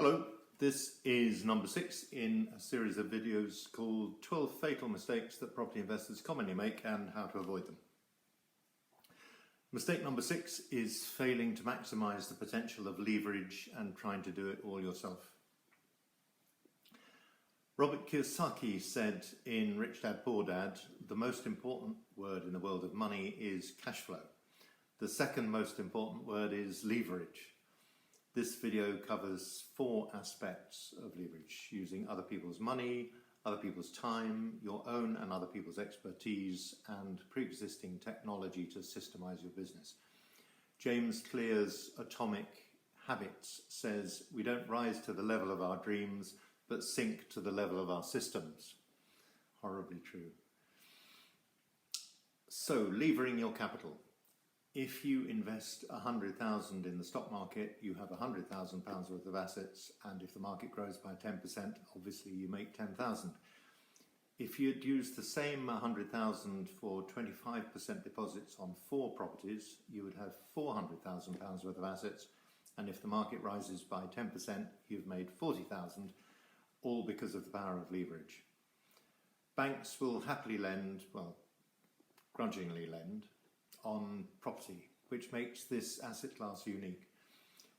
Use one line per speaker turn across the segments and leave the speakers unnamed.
Hello, this is number 6 in a series of videos called 12 Fatal Mistakes that Property Investors Commonly Make and How to Avoid Them. Mistake number 6 is failing to maximise the potential of leverage and trying to do it all yourself. Robert Kiyosaki said in Rich Dad Poor Dad, the most important word in the world of money is cash flow. The second most important word is leverage. This video covers 4 aspects of leverage: using other people's money, other people's time, your own and other people's expertise, and pre-existing technology to systemize your business. James Clear's Atomic Habits says, we don't rise to the level of our dreams, but sink to the level of our systems. Horribly true. So, levering your capital. If you invest 100,000 in the stock market, you have 100,000 pounds worth of assets, and if the market grows by 10%, obviously you make 10,000. If you'd use the same 100,000 for 25% deposits on 4 properties, you would have 400,000 pounds worth of assets, and if the market rises by 10%, you've made 40,000, all because of the power of leverage. Banks will happily lend, well, grudgingly lend, on property, which makes this asset class unique.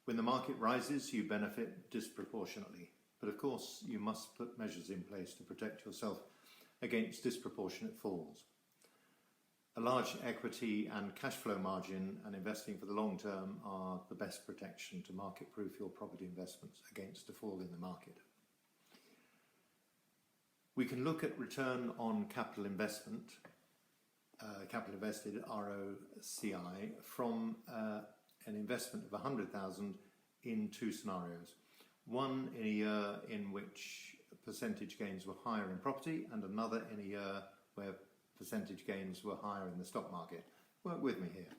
When the market rises, you benefit disproportionately, but of course you must put measures in place to protect yourself against disproportionate falls. A large equity and cash flow margin and investing for the long term are the best protection to market-proof your property investments against a fall in the market. We can look at return on capital investment, capital invested, ROCI, from an investment of 100,000 in 2 scenarios. One in a year in which percentage gains were higher in property, and another in a year where percentage gains were higher in the stock market. Work with me here.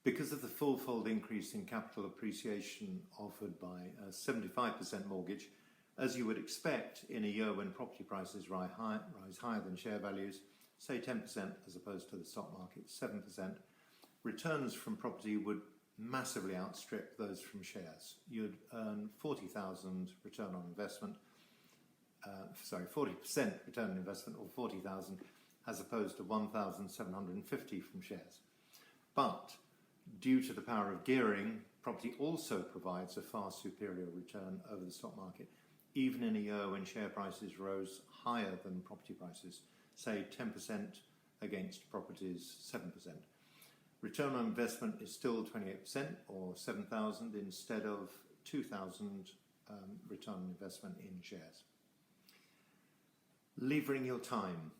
Because of the fourfold increase in capital appreciation offered by a 75% mortgage, as you would expect in a year when property prices rise higher than share values, say 10% as opposed to the stock market 7%, returns from property would massively outstrip those from shares. You'd earn 40,000 return on investment, 40% return on investment, or 40,000 as opposed to 1,750 from shares. But due to the power of gearing, property also provides a far superior return over the stock market, even in a year when share prices rose higher than property prices, say 10% against properties 7%. Return on investment is still 28%, or 7,000 instead of 2,000 return on investment in shares. Levering your time.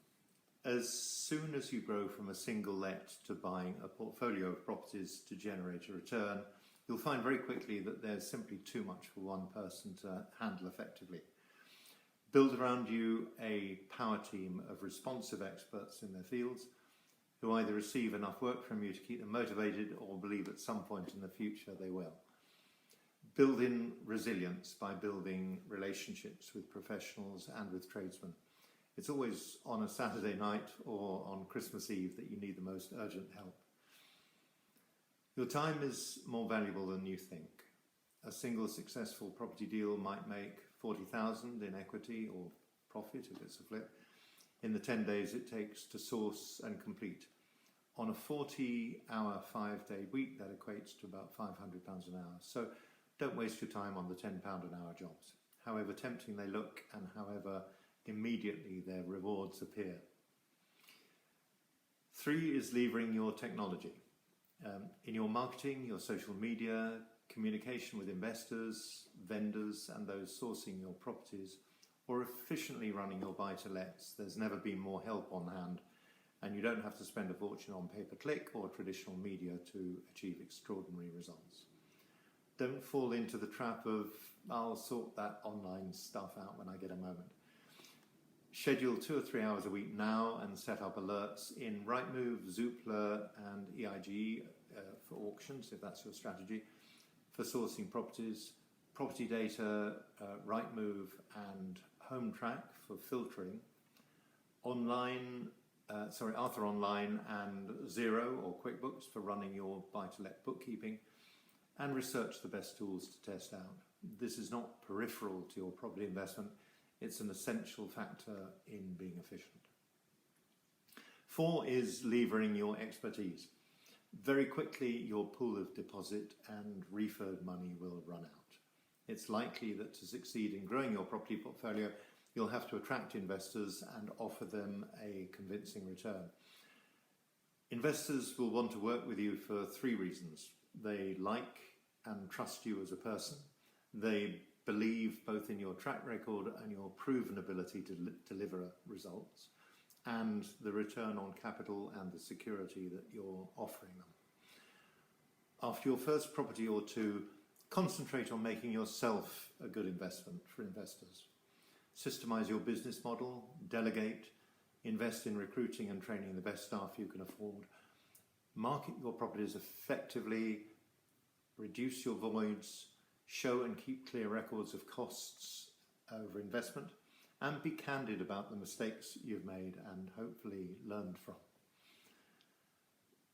As soon as you grow from a single let to buying a portfolio of properties to generate a return, you'll find very quickly that there's simply too much for one person to handle effectively. Build around you a power team of responsive experts in their fields who either receive enough work from you to keep them motivated or believe at some point in the future they will. Build in resilience by building relationships with professionals and with tradesmen. It's always on a Saturday night or on Christmas Eve that you need the most urgent help. Your time is more valuable than you think. A single successful property deal might make 40,000 in equity or profit if it's a flip in the 10 days it takes to source and complete. On a 40-hour, 5-day week, that equates to about £500 an hour. So don't waste your time on the £10 an hour jobs, however tempting they look and however immediately their rewards appear. 3 is levering your technology. In your marketing, your social media, communication with investors, vendors and those sourcing your properties, or efficiently running your buy-to-lets, there's never been more help on hand, and you don't have to spend a fortune on pay-per-click or traditional media to achieve extraordinary results. Don't fall into the trap of, I'll sort that online stuff out when I get a moment. Schedule 2 or 3 hours a week now and set up alerts in Rightmove, Zoopla and EIG for auctions, if that's your strategy, for sourcing properties, property data, Rightmove and HomeTrack for filtering, Arthur Online and Xero or QuickBooks for running your buy-to-let bookkeeping, and research the best tools to test out. This is not peripheral to your property investment, it's an essential factor in being efficient. 4 is levering your expertise. Very quickly your pool of deposit and refurb money will run out. It's likely that to succeed in growing your property portfolio, you'll have to attract investors and offer them a convincing return. Investors will want to work with you for 3 reasons. They like and trust you as a person. They believe both in your track record and your proven ability to deliver results, and the return on capital and the security that you're offering them. After your first property or 2, concentrate on making yourself a good investment for investors. Systemize your business model, delegate, invest in recruiting and training the best staff you can afford. Market your properties effectively, reduce your voids, show and keep clear records of costs over investment, and be candid about the mistakes you've made and hopefully learned from.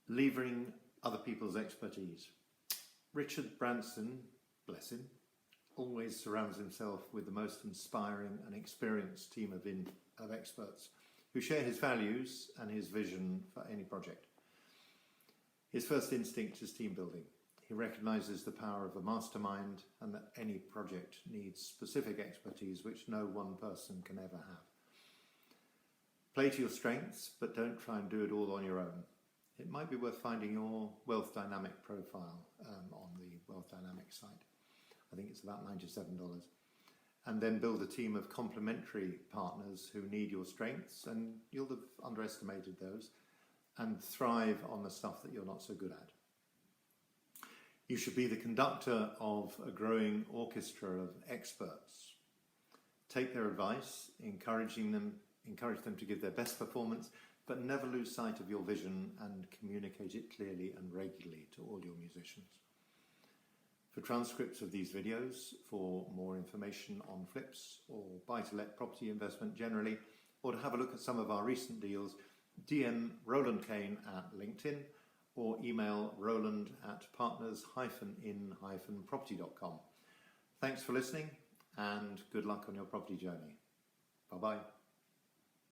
Levering other people's expertise. Richard Branson, bless him, always surrounds himself with the most inspiring and experienced team of experts who share his values and his vision for any project. His first instinct is team building. He recognises the power of a mastermind and that any project needs specific expertise which no one person can ever have. Play to your strengths, but don't try and do it all on your own. It might be worth finding your Wealth Dynamic profile on the Wealth Dynamic site. I think it's about $97. And then build a team of complementary partners who need your strengths, and you'll have underestimated those, and thrive on the stuff that you're not so good at. You should be the conductor of a growing orchestra of experts. Take their advice, encourage them to give their best performance, but never lose sight of your vision and communicate it clearly and regularly to all your musicians. For transcripts of these videos, for more information on flips or buy-to-let property investment generally, or to have a look at some of our recent deals, DM Roland Kane at LinkedIn or email roland@partners-in-property.com. Thanks for listening and good luck on your property journey. Bye-bye.